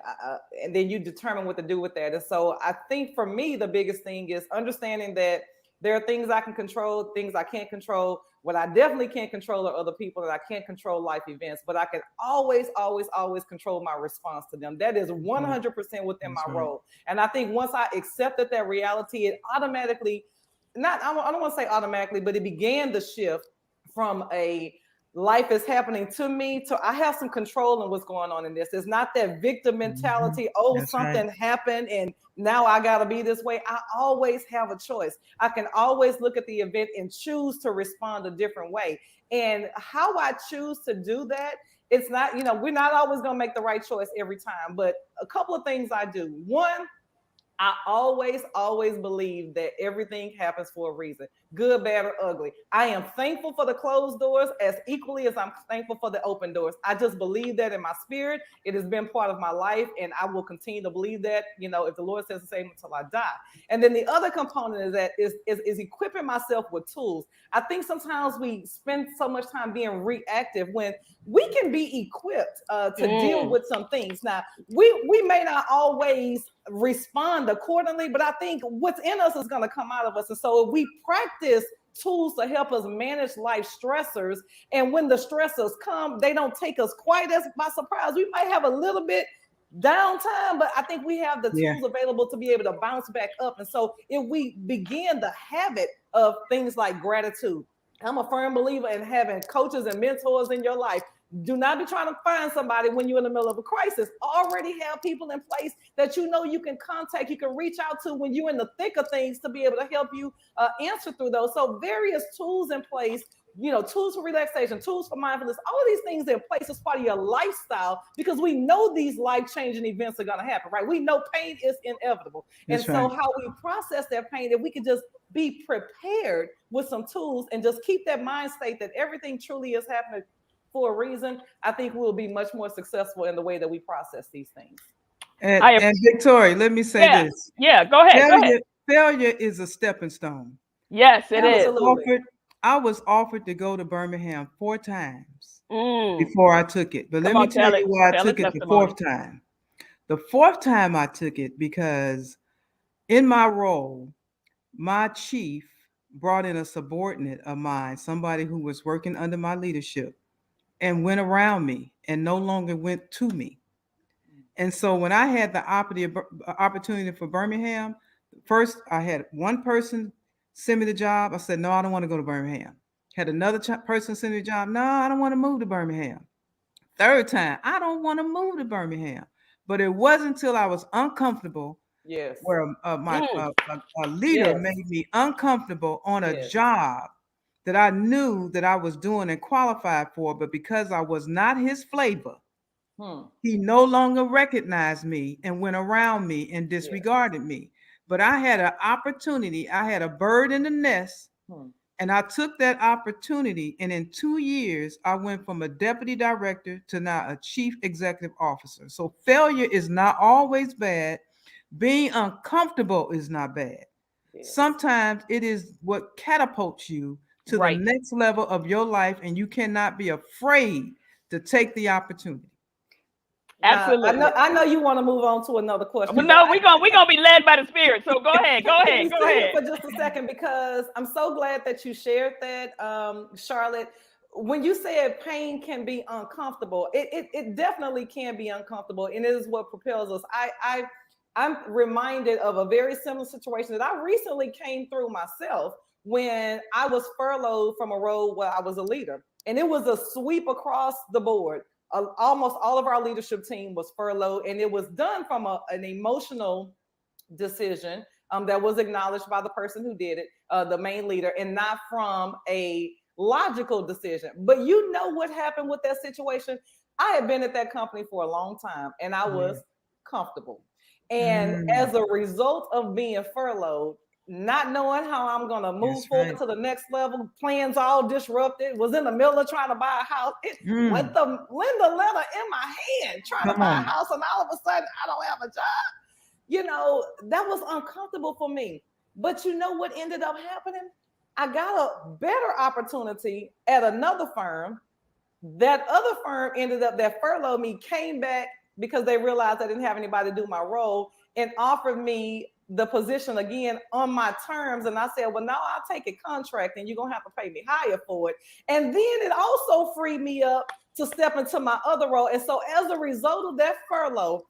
you determine what to do with that. And so I think for me, the biggest thing is understanding that there are things I can control, things I can't control. What I definitely can't control are other people, and I can't control life events, but I can always, always, always control my response to them. That is 100% within my role. And I think once I accepted that reality, it automatically I don't want to say automatically, but it began the shift from a life is happening to me to I have some control in what's going on in this. It's not that victim mentality. Oh, That's something right. happened and now I got to be this way. I always have a choice. I can always look at the event and choose to respond a different way. And how I choose to do that, it's not, we're not always going to make the right choice every time, but a couple of things I do. One, I always, always believe that everything happens for a reason, good, bad, or ugly. I am thankful for the closed doors as equally as I'm thankful for the open doors. I just believe that in my spirit. It has been part of my life, and I will continue to believe that, if the Lord says the same until I die. And then the other component of that is equipping myself with tools. I think sometimes we spend so much time being reactive when we can be equipped to deal with some things. Now, we may not always respond accordingly, but I think what's in us is going to come out of us. And so if we practice tools to help us manage life stressors, and when the stressors come, they don't take us quite as by surprise. We might have a little bit downtime, but I think we have the tools available to be able to bounce back up. And so if we begin the habit of things like gratitude, I'm a firm believer in having coaches and mentors in your life. Do not be trying to find somebody when you're in the middle of a crisis. Already have people in place that you can contact, you can reach out to when you're in the thick of things to be able to help you answer through those. So various tools in place tools for relaxation, tools for mindfulness, all of these things in place as part of your lifestyle, because we know these life-changing events are going to happen, right? We know pain is inevitable. That's and so right. how we process that pain, if we could just be prepared with some tools and just keep that mind state that everything truly is happening for a reason, I think we'll be much more successful in the way that we process these things. And Victoria, let me say yeah, this. yeah. Go ahead, go ahead. Failure is a stepping stone. Yes, it I was is. Absolutely. offered, I was offered to go to Birmingham 4 times Mm. before I took it. But let Come me on, tell you why I tell a took it the testimony. fourth time. The fourth time I took it because in my role, my chief brought in a subordinate of mine, somebody who was working under my leadership, and went around me and no longer went to me. And so when I had the opportunity for Birmingham, first I had one person send me the job. I said, no, I don't want to go to Birmingham. Had another person send me the job. No, I don't want to move to Birmingham. Third time, I don't want to move to Birmingham. But it wasn't until I was uncomfortable Yes. where my Mm. a leader Yes. made me uncomfortable on a Yes. job that I knew that I was doing and qualified for, but because I was not his flavor, he no longer recognized me and went around me and disregarded me. But I had an opportunity, I had a bird in the nest, and I took that opportunity. And in 2 years, I went from a deputy director to now a chief executive officer. So failure is not always bad. Being uncomfortable is not bad. Yes. Sometimes it is what catapults you to the Right. next level of your life, and you cannot be afraid to take the opportunity. Now, Absolutely. I know you want to move on to another question. But no, we're gonna be led by the Spirit. So go ahead, go Can ahead, we go sit here ahead. for just a second, because I'm so glad that you shared that, Charlotte. When you said pain can be uncomfortable, it definitely can be uncomfortable, and it is what propels us. I'm reminded of a very similar situation that I recently came through myself when I was furloughed from a role where I was a leader, and it was a sweep across the board. Almost all of our leadership team was furloughed, and it was done from an emotional decision that was acknowledged by the person who did it, the main leader, and not from a logical decision. But you know what happened with that situation? I had been at that company for a long time, and I was comfortable. And as a result of being furloughed, not knowing how I'm going to move That's forward right. to the next level, plans all disrupted, was in the middle of trying to buy a house, with the Linda letter in my hand, trying to Come buy a on. house, and all of a sudden I don't have a job. That was uncomfortable for me. But you know what ended up happening? I got a better opportunity at another firm. That other firm that furloughed me, came back because they realized I didn't have anybody to do my role, and offered me the position again on my terms. And I said, well, now I'll take a contract and you're going to have to pay me higher for it. And then it also freed me up to step into my other role. And so as a result of that furlough,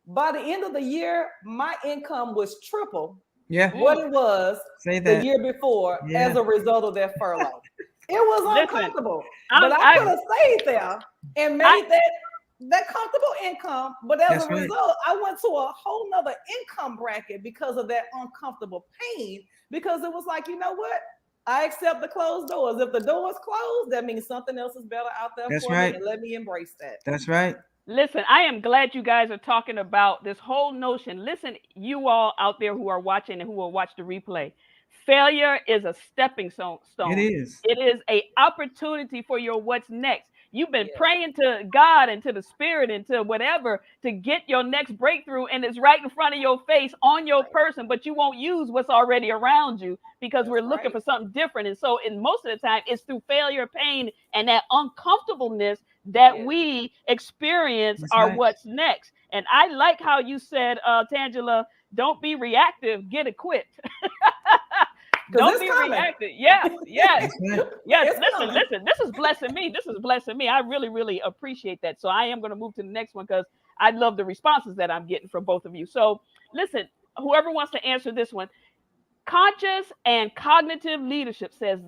by the end of the year, my income was triple what it was the year before as a result of that furlough. It was Listen, uncomfortable, but I could have stayed there and made that comfortable income. But as a result, I went to a whole nother income bracket because of that uncomfortable pain, because it was like, you know what? I accept the closed doors. If the door's closed, that means something else is better out there for me, and let me embrace that. That's right. Listen, I am glad you guys are talking about this whole notion. Listen, you all out there who are watching and who will watch the replay. Failure is a stepping stone. It is. It is an opportunity for your what's next. You've been praying to God and to the Spirit and to whatever to get your next breakthrough, and it's right in front of your face on your person, but you won't use what's already around you because we're looking for something different. And so, in most of the time, it's through failure, pain, and that uncomfortableness that we experience what's next. And I like how you said, Tangela, don't be reactive, get equipped. Don't be reactive. Yes. Listen. This is blessing me. I really, really appreciate that. So I am going to move to the next one because I love the responses that I'm getting from both of you. So listen, whoever wants to answer this one, conscious and cognitive leadership says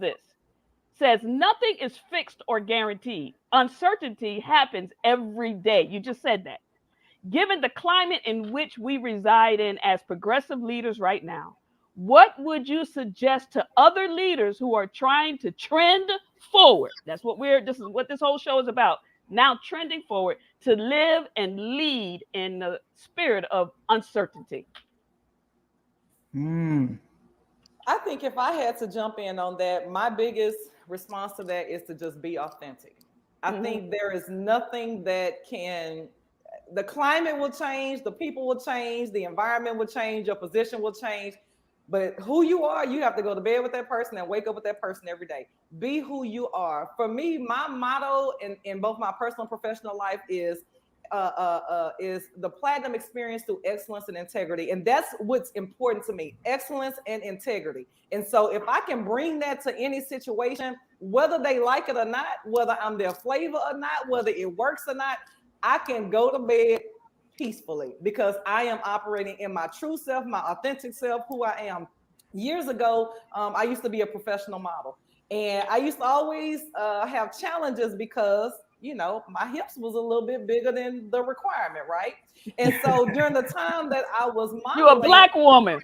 nothing is fixed or guaranteed. Uncertainty happens every day. You just said that. Given the climate in which we reside in as progressive leaders right now, what would you suggest to other leaders who are trying to trend forward? This is what this whole show is about. Now trending forward to live and lead in the spirit of uncertainty. I think if I had to jump in on that, my biggest response to that is to just be authentic. I think there is nothing that can, the climate will change, the people will change, the environment will change, your position will change. But who you are, you have to go to bed with that person and wake up with that person every day. Be who you are. For me, my motto in both my personal and professional life is the platinum experience through excellence and integrity. And that's what's important to me, excellence and integrity. And so if I can bring that to any situation, whether they like it or not, whether I'm their flavor or not, whether it works or not, I can go to bed peacefully because I am operating in my true self, my authentic self, who I am. Years ago, I used to be a professional model, and I used to always have challenges because my hips was a little bit bigger than the requirement, right? And so during the time that I was modeling, You're a Black woman.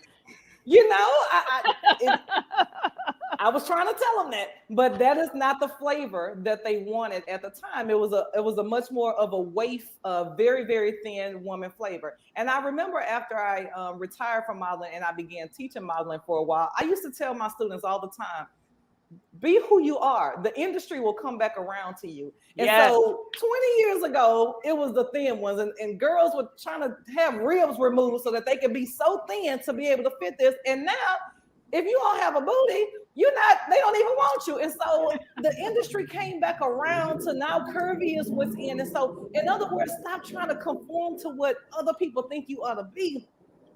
I was trying to tell them that, but that is not the flavor that they wanted at the time. It was a much more of a waif, very, very thin woman flavor. And I remember after I retired from modeling and I began teaching modeling for a while, I used to tell my students all the time, be who you are. The industry will come back around to you. And so 20 years ago, it was the thin ones, and girls were trying to have ribs removed so that they could be so thin to be able to fit this. And now, if you don't have a booty, they don't even want you. And so the industry came back around to now curvy is what's in. And so, in other words, stop trying to conform to what other people think you ought to be.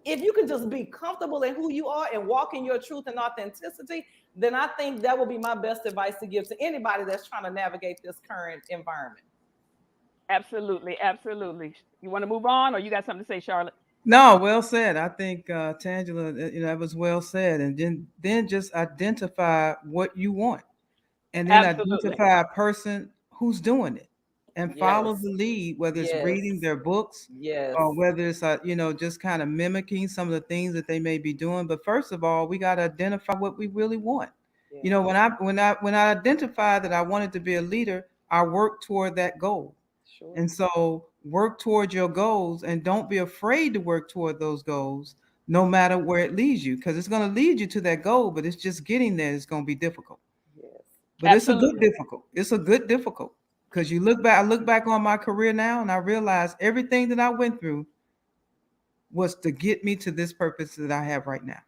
If you can just be comfortable in who you are and walk in your truth and authenticity, then I think that would be my best advice to give to anybody that's trying to navigate this current environment. Absolutely. Absolutely. You want to move on, or you got something to say, Charlotte? No, well said. I think Tangela, that was well said. And then just identify what you want, and then Absolutely. identify a person who's doing it, and follow Yes. the lead. Whether it's Yes. reading their books, Yes. or whether it's just kind of mimicking some of the things that they may be doing. But first of all, we got to identify what we really want. Yes. When I identified that I wanted to be a leader, I worked toward that goal. Sure. And so work towards your goals, and don't be afraid to work toward those goals, no matter where it leads you, because it's going to lead you to that goal, but it's just getting there is going to be difficult. Yes. But it's a good Absolutely. difficult. It's a good difficult, because I look back on my career now, and I realize everything that I went through was to get me to this purpose that I have right now.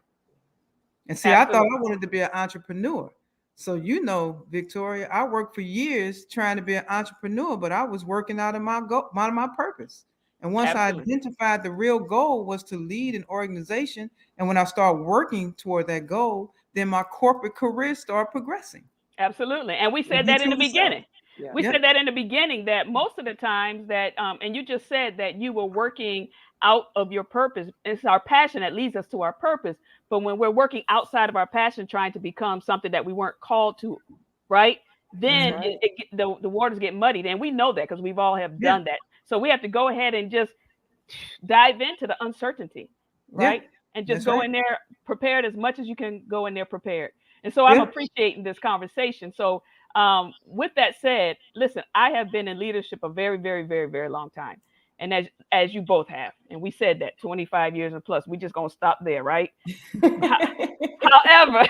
And see, I thought Absolutely. I wanted to be an entrepreneur. So, Victoria, I worked for years trying to be an entrepreneur, but I was working out of out of my purpose. And once I Absolutely. identified the real goal was to lead an organization, and when I started working toward that goal, then my corporate career started progressing. Absolutely. And we said that in the Eventually so. beginning. Yeah. We Yeah. said that in the beginning that most of the times that, and you just said that you were working out of your purpose. It's our passion that leads us to our purpose. But when we're working outside of our passion, trying to become something that we weren't called to, right? That's Then right. the waters get muddied. And we know that because we've all have Yeah. done that. So we have to go ahead and just dive into the uncertainty, Yeah. right? And just That's go right. in there prepared as much as you can go in there prepared. And so I'm Yeah. appreciating this conversation. So with that said, listen, I have been in leadership a very, very, very, very long time. And as you both have, and we said that 25 years and plus, we just gonna stop there, right? However,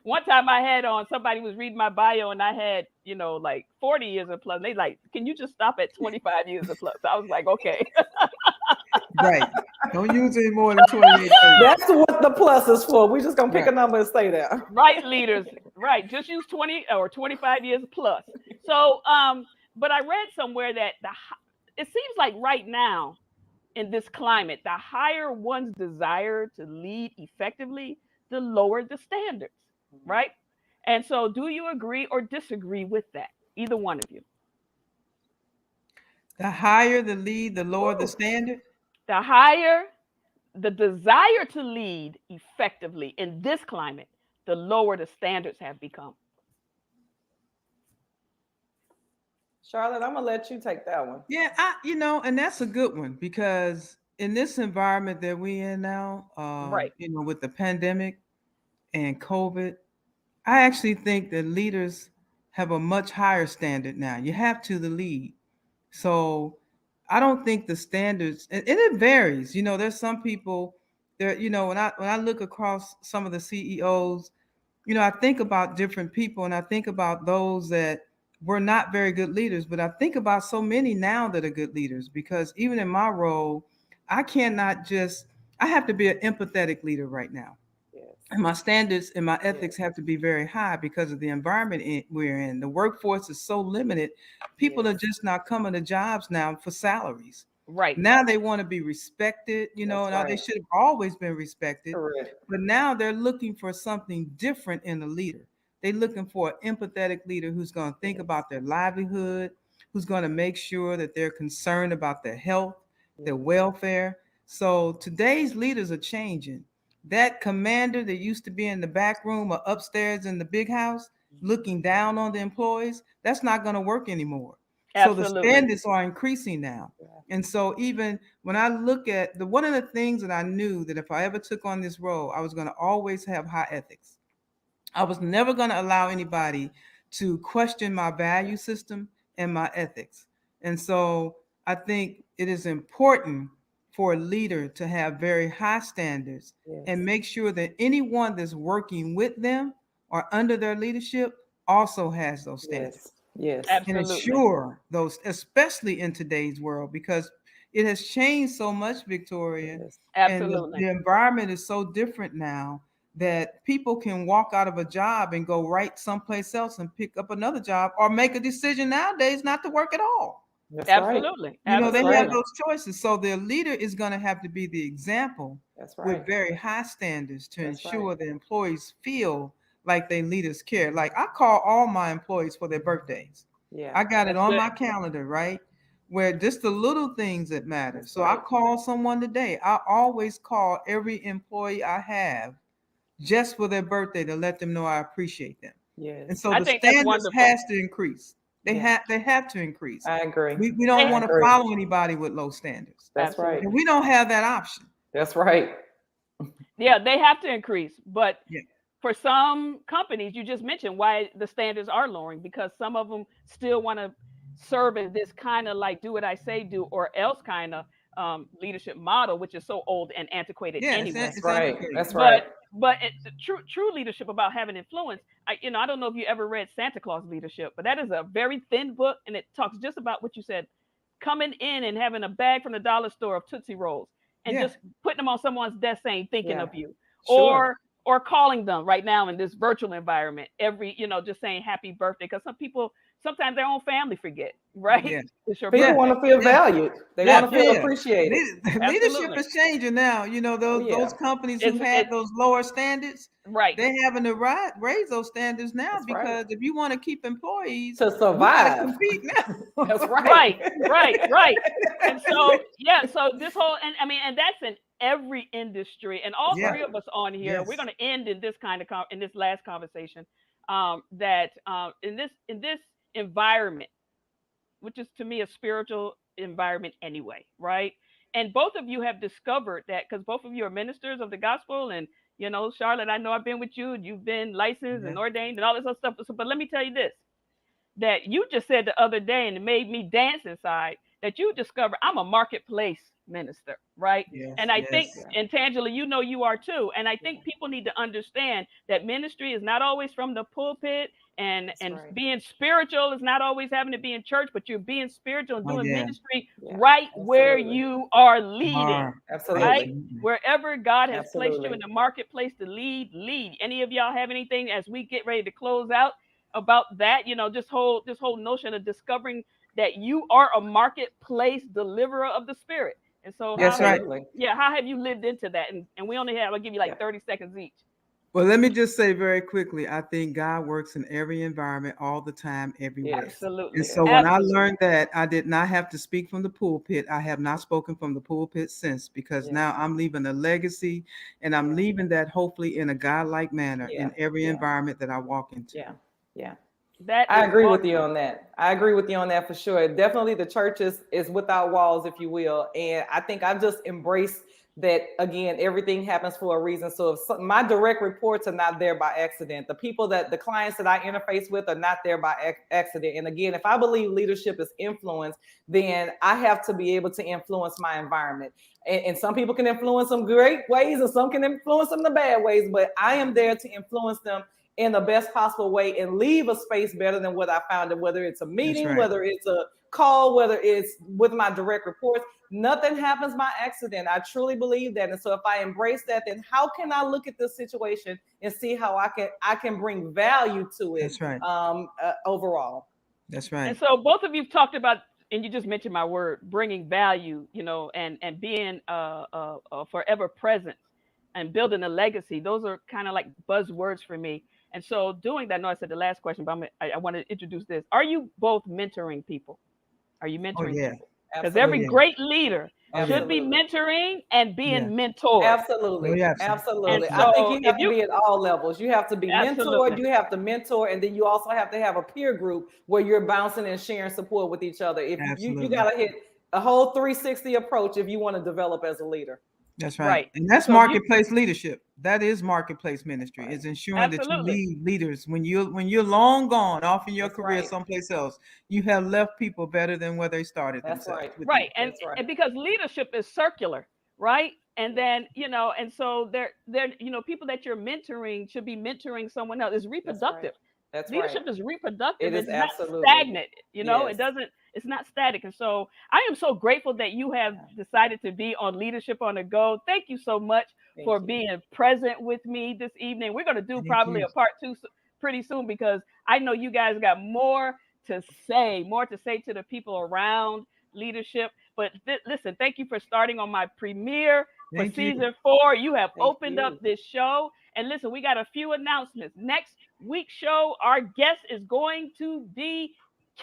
one time I had on somebody was reading my bio and I had, like 40 years and plus. And they like, can you just stop at 25 years and plus? I was like, okay. Right. Don't use any more than 28 days. That's what the plus is for. We're just gonna pick a Right. number and stay there. Right, leaders. Right. Just use 20 or 25 years plus. So, but I read somewhere that it seems like right now in this climate, the higher one's desire to lead effectively, the lower the standards, right? And so, do you agree or disagree with that? Either one of you. The higher the lead, the lower the Woo. standard. The higher the desire to lead effectively in this climate, the lower the standards have become. Charlotte, I'm gonna let you take that one. Yeah, and that's a good one, because in this environment that we in now, Right. with the pandemic and COVID, I actually think that leaders have a much higher standard now. You have to the lead. So I don't think the standards, and it varies. There's some people there, when I look across some of the CEOs, I think about different people, and I think about those that were not very good leaders, but I think about so many now that are good leaders, because even in my role, I cannot just, I have to be an empathetic leader right now. Yes. And my standards and my Yes. ethics have to be very high because of the environment we're in. The workforce is so limited. People are Yes. just not coming to jobs now for salaries. Right. Now they want to be respected, That's now they right. should have always been respected, Correct. but now they're looking for something different in a leader. They're looking for an empathetic leader who's going to think Yes. about their livelihood, who's going to make sure that they're concerned about their health, their Yes. welfare. So today's leaders are changing. That commander that used to be in the back room or upstairs in the big house looking down on the employees, that's not going to work anymore. So the Absolutely. standards are increasing now. Yeah. And so even when I look at one of the things that I knew that if I ever took on this role, I was going to always have high ethics. I was never going to allow anybody to question my value system and my ethics. And so I think it is important for a leader to have very high standards Yes. and make sure that anyone that's working with them or under their leadership also has those standards Yes. Yes. and Absolutely. ensure those, especially in today's world, because it has changed so much, Victoria, Yes. and Absolutely. the environment is so different now that people can walk out of a job and go right someplace else and pick up another job or make a decision nowadays not to work at all. That's right. Absolutely. That's They have right. Absolutely. those choices. So the leader is going to have to be the example That's right. with very high standards to That's right. ensure the employees feel like their leaders care. Like I call all my employees for their birthdays. Yeah. I got it That's on good. my calendar, right? Where just the little things that matter. That's So I right. call someone today. I always call every employee I have just for their birthday to let them know I appreciate them. And Yes. so I the think that's standards wonderful. has to increase. They Yeah. have to increase. I agree. We don't They, I want to agree. follow anybody with low standards. That's right. And absolutely. we don't have that option. That's right. Yeah, they have to increase. But Yeah. for some companies, you just mentioned why the standards are lowering, because some of them still want to serve as this kind of like do what I say do or else kind of leadership model, which is so old and antiquated Yeah, anyway. That's it's right. antiquated. That's right. But the true leadership about having influence. I don't know if you ever read Santa Claus Leadership, but that is a very thin book, and it talks just about what you said, coming in and having a bag from the dollar store of Tootsie Rolls and Yeah. just putting them on someone's desk saying thinking Yeah. of you, Sure. or calling them right now in this virtual environment every, just saying happy birthday, because some people, sometimes their own family forget, right? Yeah. It's your People Yeah. want birthday. to feel Yeah. valued. They Yeah, want to feel Yeah, yeah. appreciated. Leadership absolutely. is changing now. Oh Those yeah. companies who It's had it those lower standards, right. they're having to raise those standards now, That's right. because if you want to keep employees, To we got to survive. compete now. That's right. Right, right, right. And so, yeah, so this whole, and I mean, and that's in every industry. And all That's Yeah. three right. of us on here, we're Yes. going to end in this kind of in this last conversation, that in this environment, which is to me a spiritual environment anyway, right? And both of you have discovered that, because both of you are ministers of the gospel, and Charlotte, I know I've been with you, and you've been licensed Yeah. and ordained and all this other stuff. So, but let me tell you this, that you just said the other day, and it made me dance inside, that you discovered I'm a marketplace minister, right? Yes. And I think, Yes. Yeah. and Tangela, you are too. And I Yeah. think people need to understand that ministry is not always from the pulpit, and That's right. being spiritual is not always having to be in church, but you're being spiritual and Oh doing yeah. ministry Yeah. right where Absolutely. you are leading, Are right? Absolutely. absolutely. Wherever God has placed you Absolutely. in the marketplace to lead, lead. Any of y'all have anything as we get ready to close out about that? This whole notion of discovering that you are a marketplace deliverer of the spirit. And so That's how have right. Absolutely. how have you lived into that? And we only have, I'll give you Yeah. like 30 seconds each. Well, let me just say very quickly, I think God works in every environment, all the time, everywhere. Yes. And Absolutely. so Yes. when I Absolutely. learned that, I did not have to speak from the pulpit. I have not spoken from the pulpit since, because Yes. now I'm leaving a legacy, and I'm Yeah. leaving that hopefully in a godlike manner Yeah. in every Yeah. environment that I walk into. Yeah. Yeah. I agree with you on that. I agree with you on that for sure. Definitely the church is without walls, if you will. And I think I've just embraced that. Again, everything happens for a reason. So if my direct reports are not there by accident, the clients that I interface with are not there by accident. And again, if I believe leadership is influence, then I have to be able to influence my environment. And some people can influence them great ways and some can influence them the bad ways, but I am there to influence them in the best possible way and leave a space better than what I found it, whether it's a meeting, whether it's a call, whether it's with my direct reports. Nothing happens by accident. I truly believe that. And so if I embrace that, then how can I look at this situation and see how I can bring value to it? That's right. Overall. That's right. And so both of you talked about, and you just mentioned my word, bringing value, and being forever present and building a legacy. Those are kind of like buzzwords for me. And so doing that, I know I said the last question, but I want to introduce this. Are you both mentoring people? Are you mentoring people? Because every great leader should be mentoring and being mentored. Absolutely. Absolutely. So I think you have to be at all levels. You have to be mentored, you have to mentor, and then you also have to have a peer group where you're bouncing and sharing support with each other. If you got to hit a whole 360 approach if you want to develop as a leader. That's right. And that's marketplace leadership. That is marketplace ministry. It's ensuring that you lead leaders when you're long gone off in your career someplace else. You have left people better than where they started. That's themselves. Right. And because leadership is circular, right? And then, and so they're people that you're mentoring should be mentoring someone else. It's reproductive. That's leadership is reproductive. It's not stagnant. It's not static. And so I am so grateful that you have decided to be on Leadership on the Go. Thank you so much for being present with me this evening. We're going to do probably a part 2 pretty soon because I know you guys got more to say to the people around leadership. But listen, thank you for starting on my premiere for season 4. You have opened up this show. And listen, we got a few announcements. Next week's show, our guest is going to be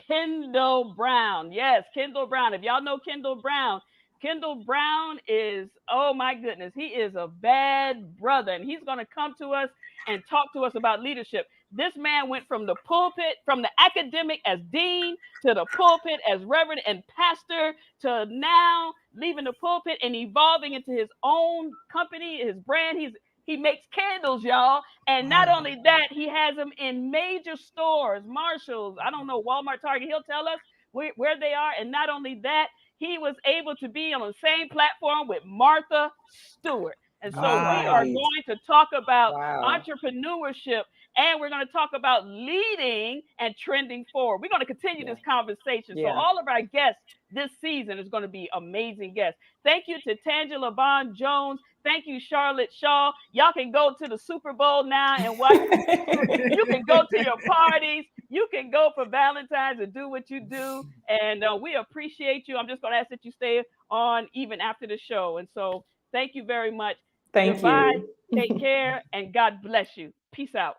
Kendall Brown. Yes, Kendall Brown. If y'all know Kendall Brown is, oh my goodness, he is a bad brother. And he's going to come to us and talk to us about leadership. This man went from the pulpit, from the academic as dean, to the pulpit as reverend and pastor, to now leaving the pulpit and evolving into his own company, his brand. He makes candles, y'all. And not only that, he has them in major stores, Marshalls, I don't know, Walmart, Target. He'll tell us where they are. And not only that, he was able to be on the same platform with Martha Stewart. And so we are going to talk about entrepreneurship, and we're going to talk about leading and trending forward. We're going to continue this conversation. So all of our guests this season is going to be amazing guests. Thank you to Tangela Bond Jones. Thank you, Charlotte Shaw. Y'all can go to the Super Bowl now and watch. You can go to your parties. You can go for Valentine's and do what you do. And we appreciate you. I'm just going to ask that you stay on even after the show. And so thank you very much. Thank you. Take care, and God bless you. Peace out.